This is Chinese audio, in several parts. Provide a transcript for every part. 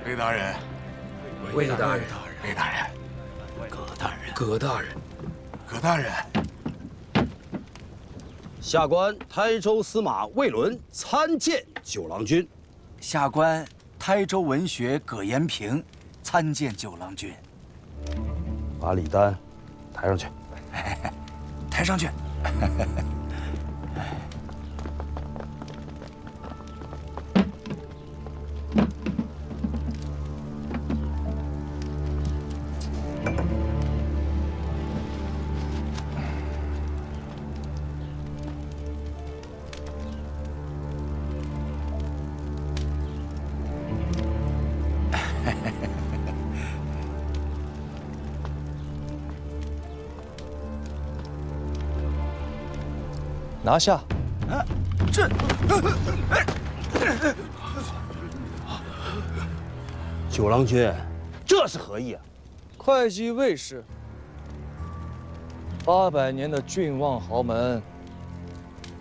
魏大人，魏大人，魏大人，葛大人，葛大人，下官台州司马魏伦参见九郎君。下官台州文学葛延平参见九郎君。把礼单抬上去。抬上去。拿下！这，九郎君，这是何意啊？会稽卫士，800年的郡望豪门，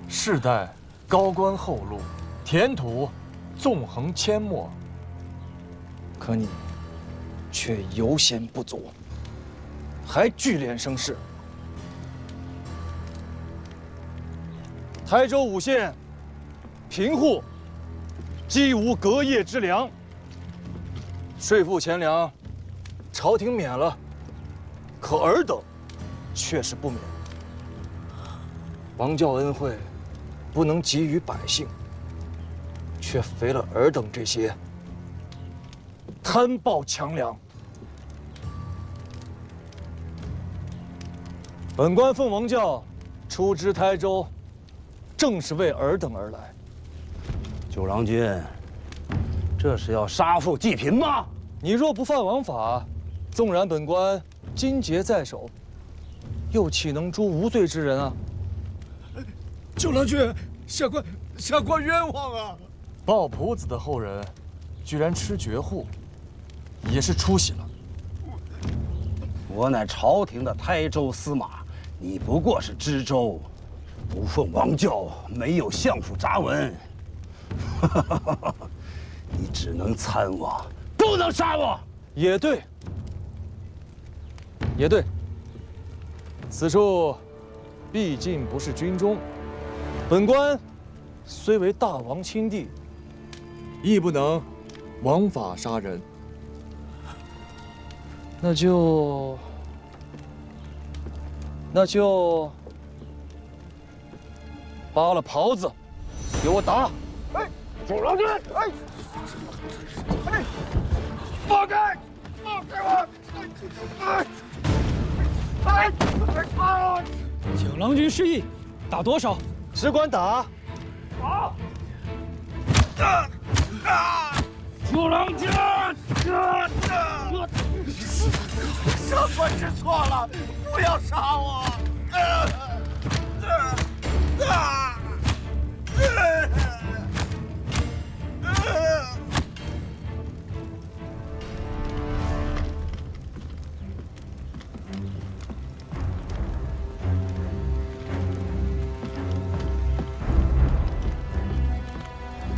世代高官厚禄，田土纵横阡陌，可你却犹嫌不足，还聚敛声势。台州5县贫户饥无隔夜之粮，税赋钱粮，朝廷免了，可尔等却是不免。王教恩惠不能给予百姓，却肥了尔等这些贪暴强梁。本官奉王教出知台州，正是为尔等而来。九郎君，这是要杀富济贫吗？你若不犯王法，纵然本官金节在手，又岂能诛无罪之人啊？九郎君，下官冤枉啊！鲍仆子的后人，居然吃绝户，也是出息了。我乃朝廷的台州司马，你不过是知州，不奉王教，没有相府札文，你只能参我，不能杀我。也对，也对。此处毕竟不是军中，本官虽为大王亲弟，亦不能枉法杀人。那就扒了袍子，给我打！哎，九郎君，放开，放开我！九郎君示意，打多少？只管打！好！九郎君，下官知错了，不要杀我！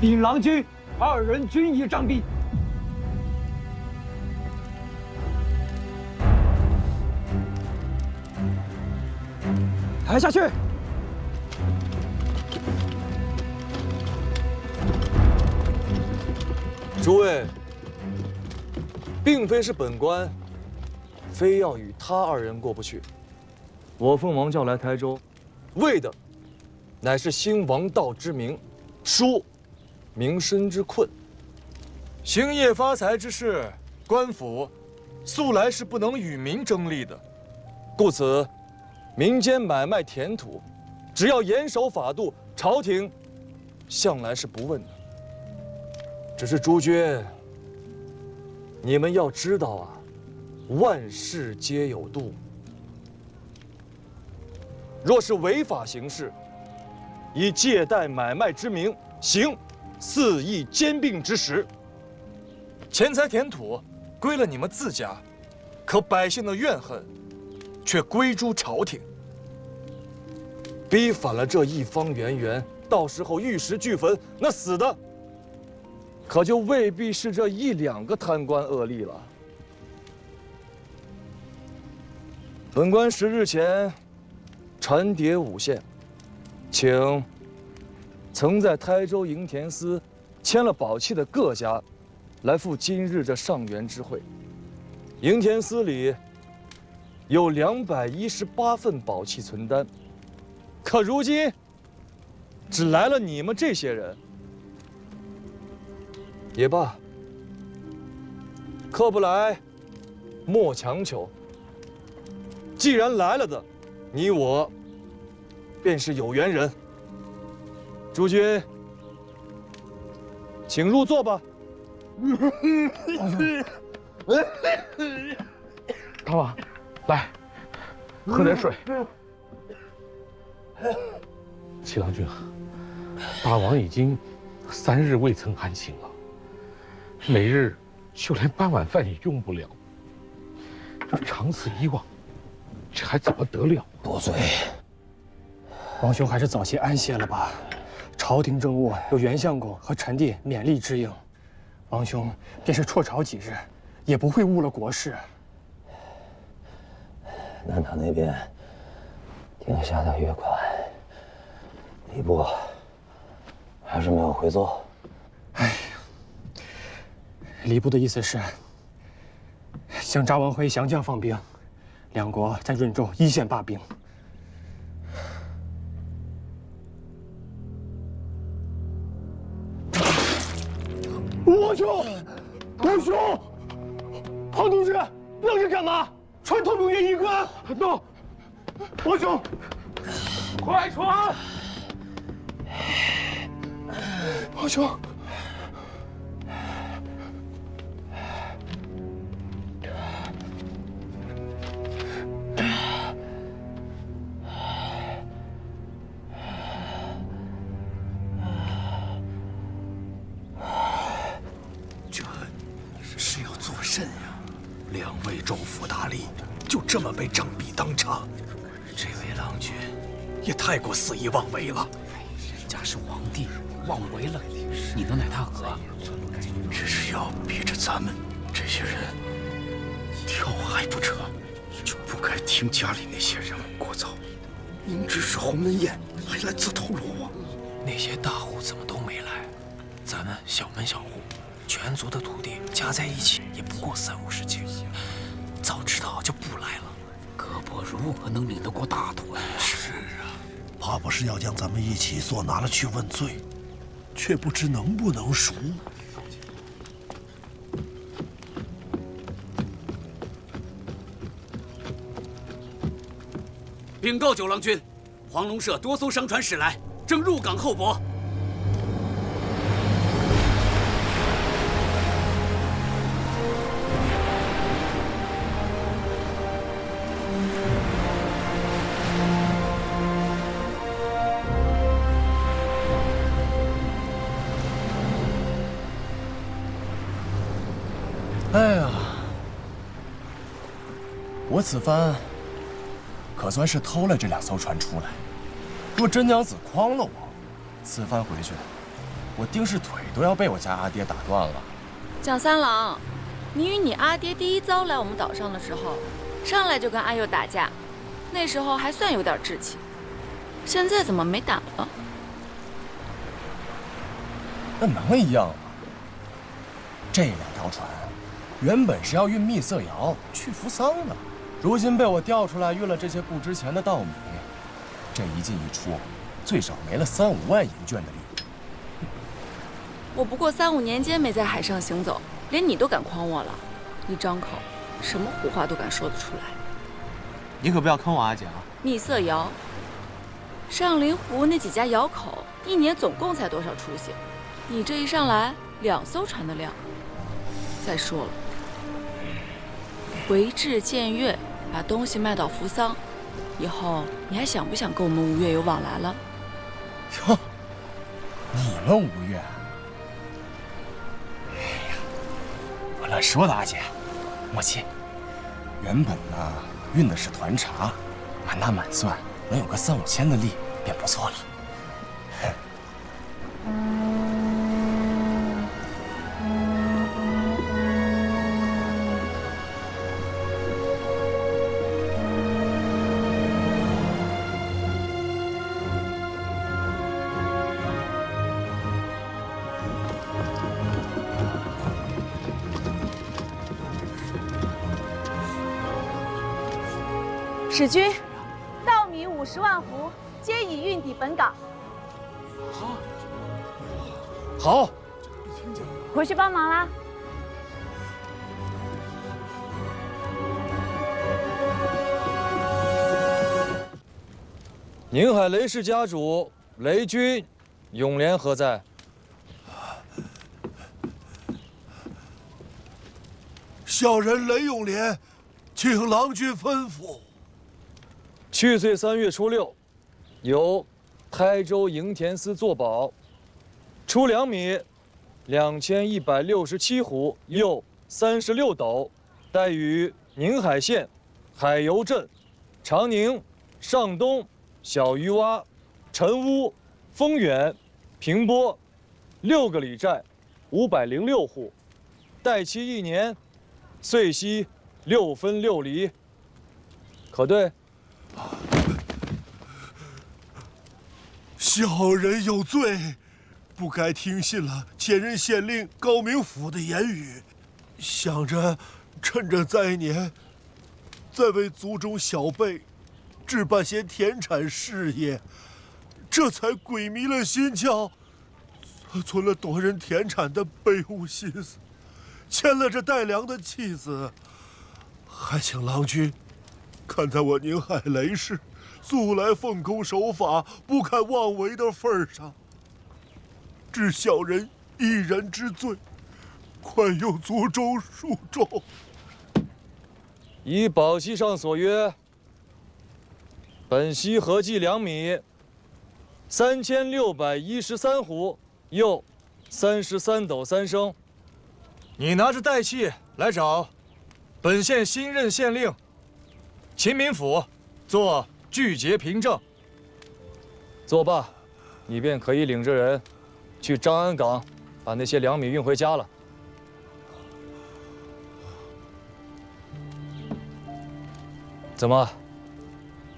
禀郎君，2人均已杖毙。抬下去！诸位，并非是本官非要与他2人过不去。我奉王教来台州，为的乃是兴王道之名，纾民生之困。兴业发财之事，官府素来是不能与民争利的，故此民间买卖田土，只要严守法度，朝廷向来是不问的。只是诸君，你们要知道啊，万事皆有度。若是违法行事，以借贷买卖之名行肆意兼并之实，钱财田土归了你们自家，可百姓的怨恨却归诸朝廷。逼反了这一方圆圆，到时候玉石俱焚，那死的可就未必是这1、2个贪官恶吏了。本官10日前传牒5县，请曾在台州营田司签了宝器的各家，来赴今日这上元之会。营田司里有218份宝器存单，可如今只来了你们这些人。也罢，客不来，莫强求。既然来了的，你我便是有缘人。诸君，请入座吧。大王，来，喝点水。七郎君啊，大王已经3日未曾安寝了，每日就连半碗饭也用不了。这长此以往，这还怎么得了？多嘴。王兄还是早些安歇了吧。朝廷政务有袁相公和臣弟勉力支应，王兄便是辍朝几日，也不会误了国事。南唐那边定下的月款，礼部还是没有回奏。礼部的意思是，向札王辉降将放兵，两国在润州一线罢兵。王兄，王兄，庞同志，愣着干嘛？传统永远一个。诺，王兄，快传！王兄。2位州府大吏就这么被杖毙当场，这位郎君也太过肆意妄为了。人家是皇帝，妄为了，你能奈他何？只是要逼着咱们这些人跳海不成，就不该听家里那些人物聒噪。明知是鸿门宴，还来自投罗网。那些大户怎么都没来？咱们小门小户，全族的土地加在一起也不过30-50顷，早知道就不来了。胳膊如何能领得过大腿？是啊，怕不是要将咱们一起所拿了去问罪，却不知能不能赎。禀告九郎君，黄龙社多艘商船驶来，正入港候泊。哎呀，我此番可算是偷了这2艘船出来。若真娘子诓了我，此番回去，我定是腿都要被我家阿爹打断了。蒋三郎，你与你阿爹第一遭来我们岛上的时候，上来就跟阿佑打架，那时候还算有点志气，现在怎么没胆了？那能一样吗？这2条船原本是要运蜜色窑去扶桑的，如今被我调出来运了这些不值钱的稻米，这一进一出，最少没了3-5万银券的利益。我不过3-5年间没在海上行走，连你都敢诓我了，一张口，什么胡话都敢说得出来。你可不要坑我阿姐啊！蜜色窑，上林湖那几家窑口1年总共才多少出息？你这一上来2艘船的量。再说了，回至建岳，把东西卖到扶桑，以后你还想不想跟我们吴越有往来了？哟，你们吴越？哎呀，我乱说的，阿姐，莫气。原本呢，运的是团茶，满打满算能有个3-5千的利便不错了。使君，稻米50万斛，皆已运抵本港。好，回去帮忙啦。宁海雷氏家主雷军，永廉何在？小人雷永廉，请郎君吩咐。去岁3月初6，由台州营田司作保，出粮米2167斛，又36斗，带与宁海县海油镇、长宁、上东、小鱼洼、陈屋、丰远、平波6个里寨506户，待期1年，岁息6分6厘，可对？小人有罪，不该听信了前任县令高明甫的言语，想着趁着灾年，再为族中小辈置办些田产事业，这才鬼迷了心窍，存了夺人田产的卑污心思，牵了这带粮的妻子，还请郎君看在我宁海雷氏素来奉公守法、不堪妄为的份上，治小人一人之罪，宽宥族中恕众。依保息上所约，本息合计粮米3613斛，又33斗3升。你拿着代契来找本县新任县令秦民甫做具节凭证。作罢，你便可以领着人去张安港，把那些粮米运回家了。怎么，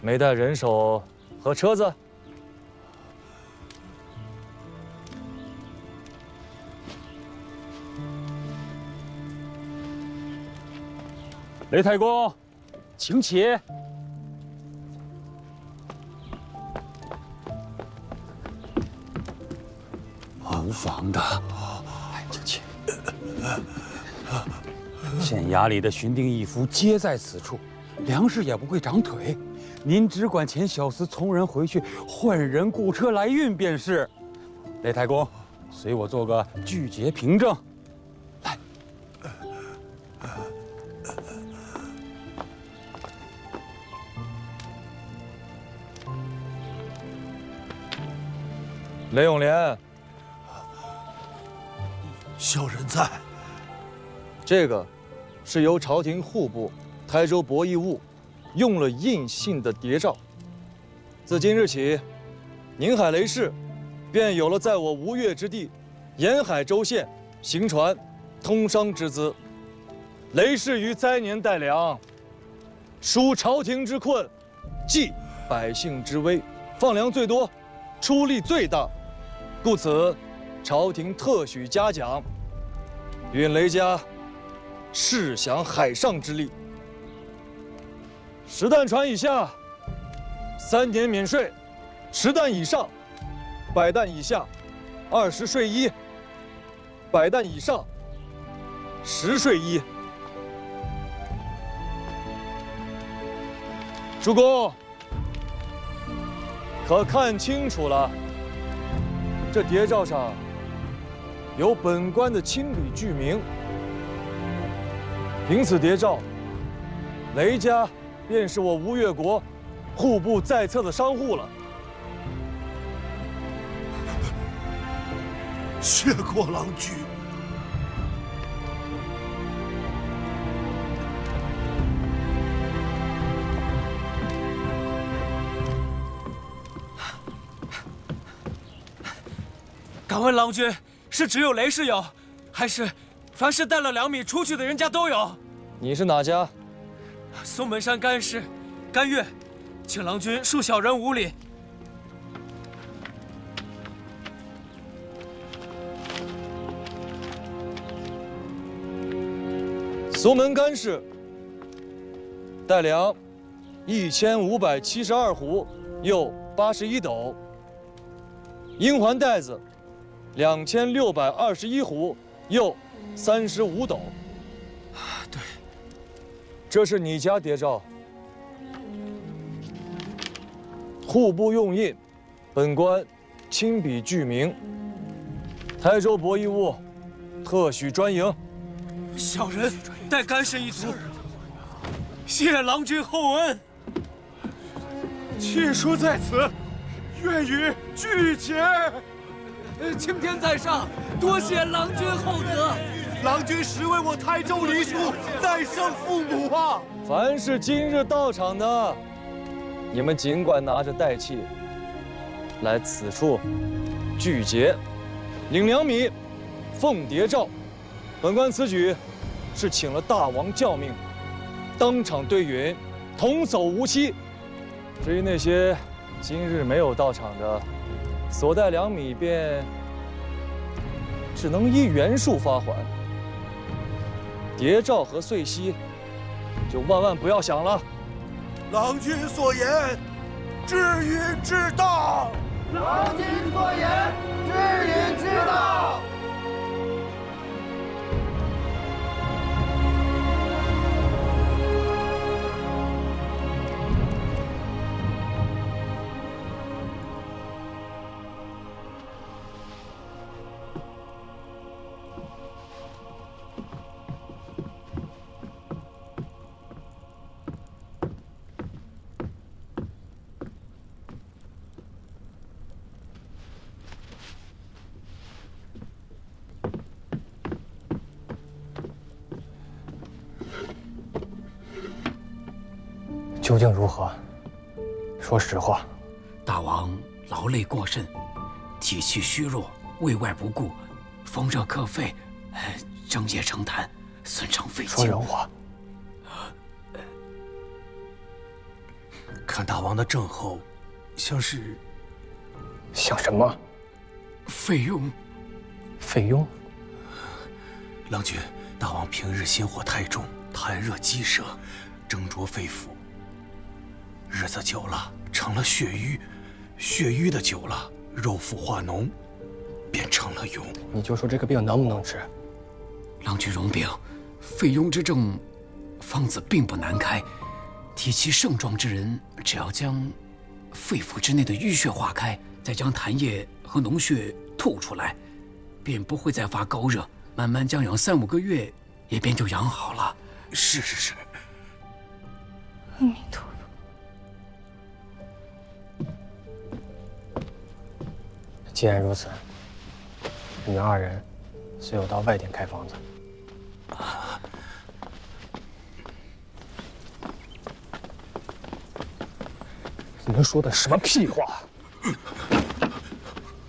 没带人手和车子？雷太公，请起。无妨的，请起。县衙里的巡定义夫皆在此处，粮食也不会长腿。您只管遣小厮从人回去，换人雇车来运便是。雷太公，随我做个具节凭证。来。雷永廉，小人在。这个是由朝廷户部台州博弈务用了印信的谍照。自今日起，宁海雷氏便有了在我吴越之地沿海州县行船通商之资。雷氏于灾年带粮，纾朝廷之困，济百姓之危，放粮最多，出力最大，故此朝廷特许嘉奖，允雷家试享海上之利。10担船以下3年免税，10担以上100担以下20税1，100担以上10税1。主公，可看清楚了，这谍照上有本官的亲笔具名。凭此谍照，雷家便是我吴越国户部在册的商户了。谢过郎君。敢问郎君，是只有雷氏有，还是凡是带了粮米出去的人家都有？你是哪家？松门山甘氏，甘月，请郎君恕小人无礼。松门甘氏带粮1572斛，又81斗；银环带子2621斛，又35斗。对，这是你家谍照，户部用印，本官亲笔具名。台州博弈屋特许专营。小人待干涉一族，谢郎君厚恩。妾说在此，愿与俱捷。青天在上，多谢郎君厚德。郎君实为我台州黎庶再生父母啊！凡是今日到场的，你们尽管拿着带器来此处聚节，领2米，奉谍诏。本官此举是请了大王教命，当场对允，童叟无欺。至于那些今日没有到场的，所带2米便只能依原数发还。谍照和岁息，就万万不要想了。郎君所言，至允至当。郎君所言，至允至当。究竟如何？说实话。大王劳累过甚，体气虚弱，卫外不顾，风热克肺，正夜成痰，损伤肺气。说人话。看大王的症候，像是像什么？肺痈。肺痈。郎君，大王平日心火太重，痰热积摄，蒸灼肺腑。日子久了，成了血瘀，血瘀的久了，肉腐化脓，便成了痈。你就说这个病能不能治？郎君容禀，肺痈之症，方子并不难开。体气盛壮之人，只要将肺腑之内的淤血化开，再将痰液和脓血吐出来，便不会再发高热。慢慢将养3、5个月，也便就养好了。是。阿弥陀佛。既然如此，你们2人随我到外殿开房子。你们说的什么屁话？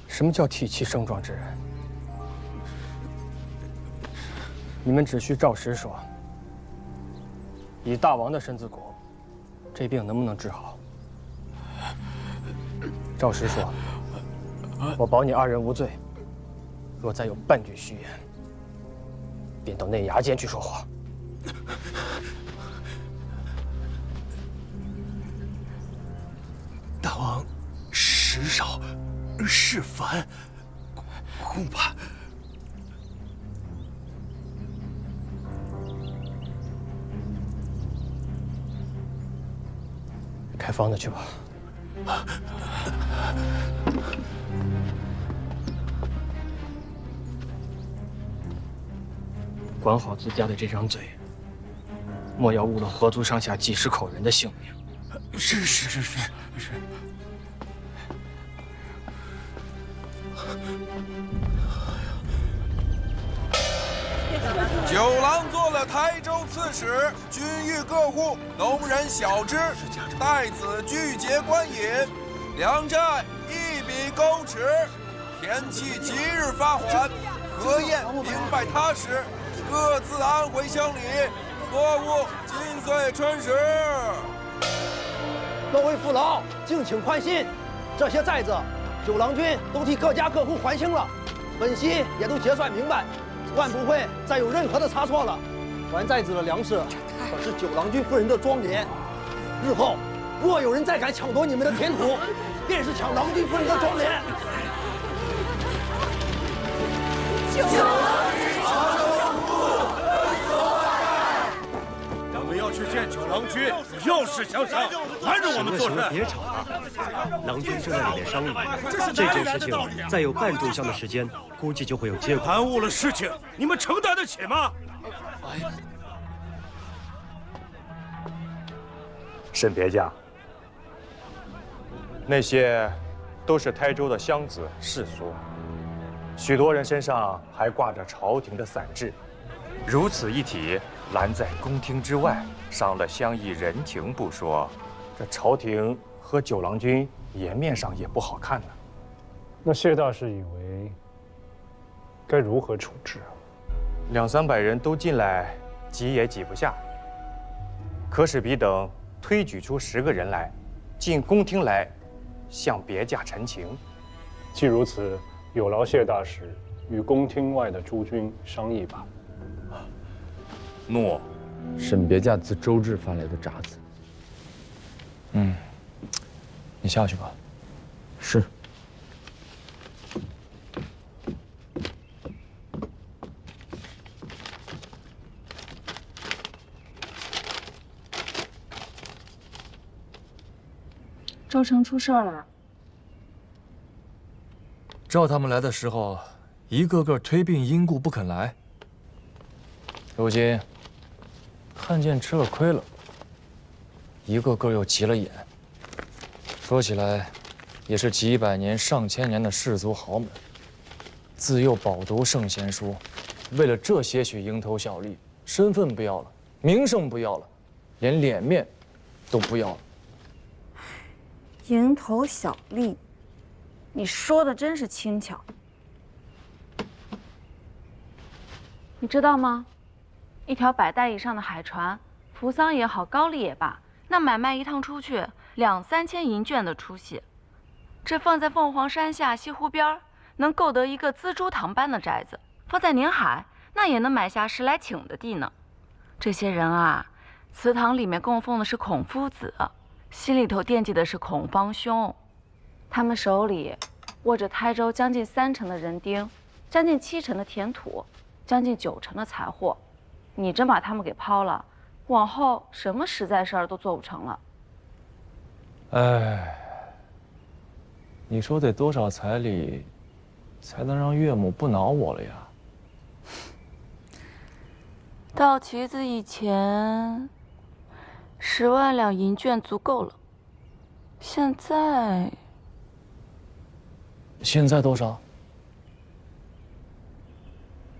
什么叫体气盛壮之人？你们只需照实说。以大王的身子骨，这病能不能治好？照实说。我保你2人无罪。若再有半句虚言，便到内衙间去说话。大王时少事繁，恐怕开房子去吧。管好自家的这张嘴，莫要误了河族上下几10口人的性命。是。九郎做了台州刺史，均谕各户农人小支，待子聚节官饮，粮债1笔勾持，天气吉日发还，河宴兵败他时，各自安回乡里，错误今岁春时。各位父老，敬请宽心，这些债子，九郎君都替各家各户还清了，本息也都结算明白，万不会再有任何的差错了。还债子的粮食，可是九郎君夫人的庄园。日后若有人再敢抢夺你们的田土，便是抢郎君夫人的庄脸。我们要去见九郎君，要事相商，瞒着我们做事。别吵了，郎君正在里面商议，这件事情再有半炷香的时间，估计就会有结果。耽误了事情，你们承担得起吗？沈别驾，那些都是台州的乡子士族，许多人身上还挂着朝廷的伞制，如此一体，拦在宫廷之外，伤了乡邑人情不说，这朝廷和九郎君颜面上也不好看呢。那谢大使以为该如何处置啊？200、300人都进来，挤也挤不下。可使彼等推举出10个人来，进宫厅来，向别驾陈情。既如此，有劳谢大使与宫厅外的诸军商议吧。诺。沈别驾自周至发来的札子。你下去吧。是。周成出事了。照他们来的时候，一个个推病因故不肯来。如今看见吃了亏了，一个个又急了眼。说起来，也是几百年、上千年的氏族豪门，自幼饱读圣贤书，为了这些许蝇头小利，身份不要了，名声不要了，连脸面都不要了。蝇头小利，你说的真是轻巧。你知道吗？一条100代以上的海船，扶桑也好，高丽也罢，那买卖一趟出去2、3千银绢的出息，这放在凤凰山下西湖边，能购得一个资珠堂般的宅子；放在宁海，那也能买下10来顷的地呢。这些人啊，祠堂里面供奉的是孔夫子，心里头惦记的是孔方兄，他们手里握着台州将近3成的人丁，将近7成的田土，将近9成的财货。你真把他们给抛了，往后什么实在事儿都做不成了。哎，你说得多少彩礼，才能让岳母不恼我了呀？到旗子以前，10万两银绢足够了。现在多少？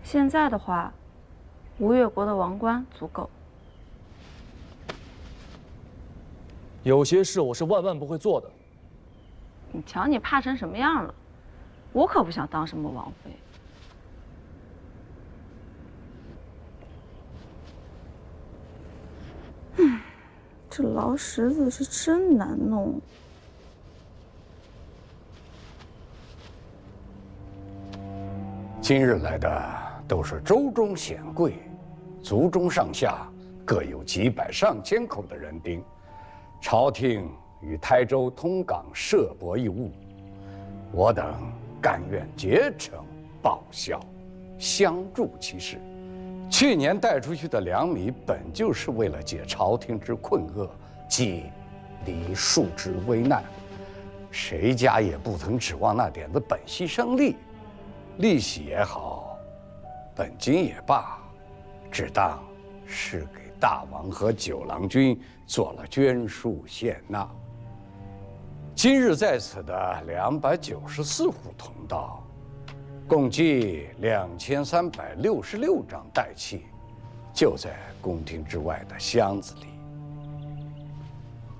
现在的话，吴越国的王冠足够。有些事我是万万不会做的。你瞧你怕成什么样了？我可不想当什么王妃。这劳什子是真难弄。今日来的都是州中显贵，族中上下各有几百上千口的人丁。朝廷与台州通港设博弈物，我等甘愿竭诚报效，相助其事。去年带出去的粮米，本就是为了解朝廷之困厄，济黎庶之危难。谁家也不曾指望那点子本息生利，利息也好，本金也罢，只当是给大王和九郎君做了捐书献纳。今日在此的294户同道，共计2366张代契，就在宫廷之外的箱子里。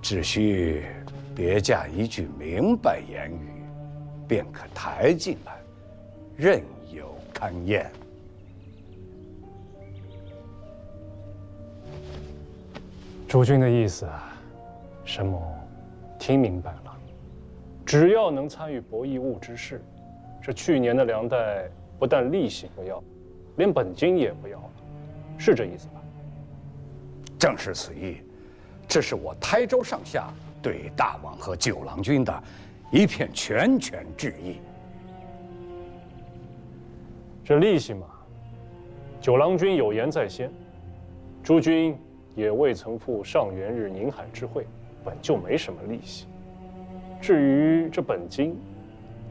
只需别驾一句明白言语，便可抬进来，任由勘验。主君的意思，沈某听明白了。只要能参与博弈物之事，这去年的粮代不但利息不要，连本金也不要了，是这意思吧？正是此意。这是我台州上下对大王和九郎君的一片拳拳致意。这利息嘛，九郎君有言在先，诸君也未曾赴上元日宁海之会，本就没什么利息。至于这本金，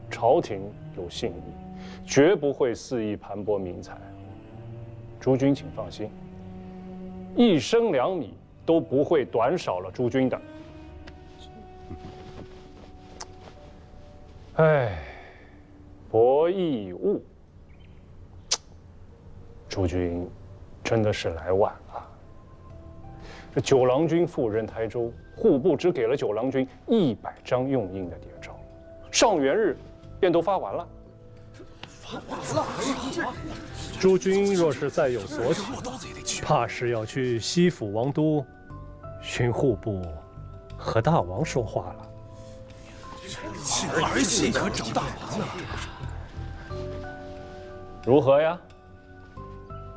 朝廷有信义，绝不会肆意盘剥民财。诸君请放心，一升2米都不会短少了诸君的。哎，博弈物，诸君真的是来晚了。这九郎君赴任台州，户部只给了九郎君100张用印的谍照，上元日便都发完了。诸君若是再有所起，怕是要去西府王都寻户部和大王说话了。儿戏可找大王了。如何呀？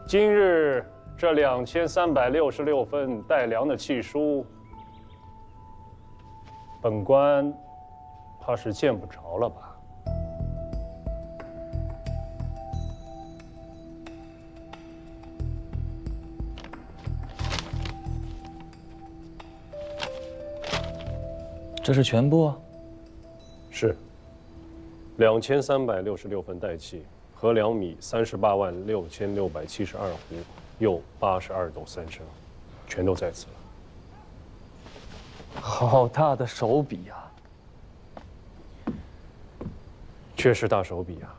今日这2366份带粮的契书，本官怕是见不着了吧？这是全部啊？是。2366份带契和2米386672斛，又82斗3升，全都在此了。好大的手笔呀！确实大手笔啊！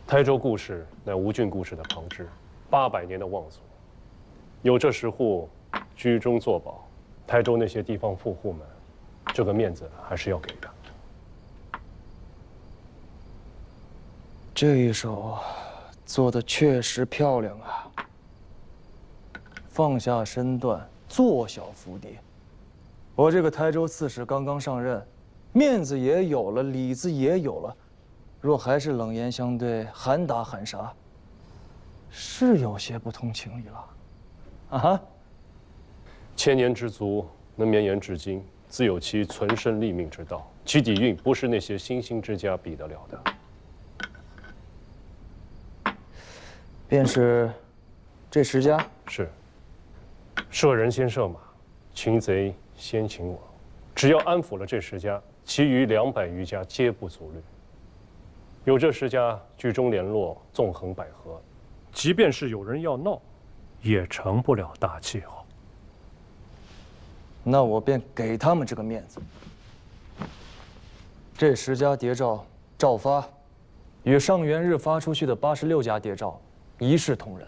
台州故事乃吴郡故事的旁支，800年的望族，有这10户居中作保，台州那些地方富户们，这个面子还是要给的。这一手做的确实漂亮啊！放下身段，做小伏低。我这个台州刺史刚刚上任，面子也有了，里子也有了，若还是冷言相对，喊打喊杀，是有些不通情理了。啊哈！千年之族能绵延至今，自有其存身立命之道，其底蕴不是那些新兴之家比得了的。便是这10家？是。射人先射马，擒贼先擒王。只要安抚了这10家，其余200余家皆不足虑。有这10家居中联络，纵横捭阖，即便是有人要闹，也成不了大气候。那我便给他们这个面子。这10家谍照照发，与上元日发出去的86家谍照一视同仁。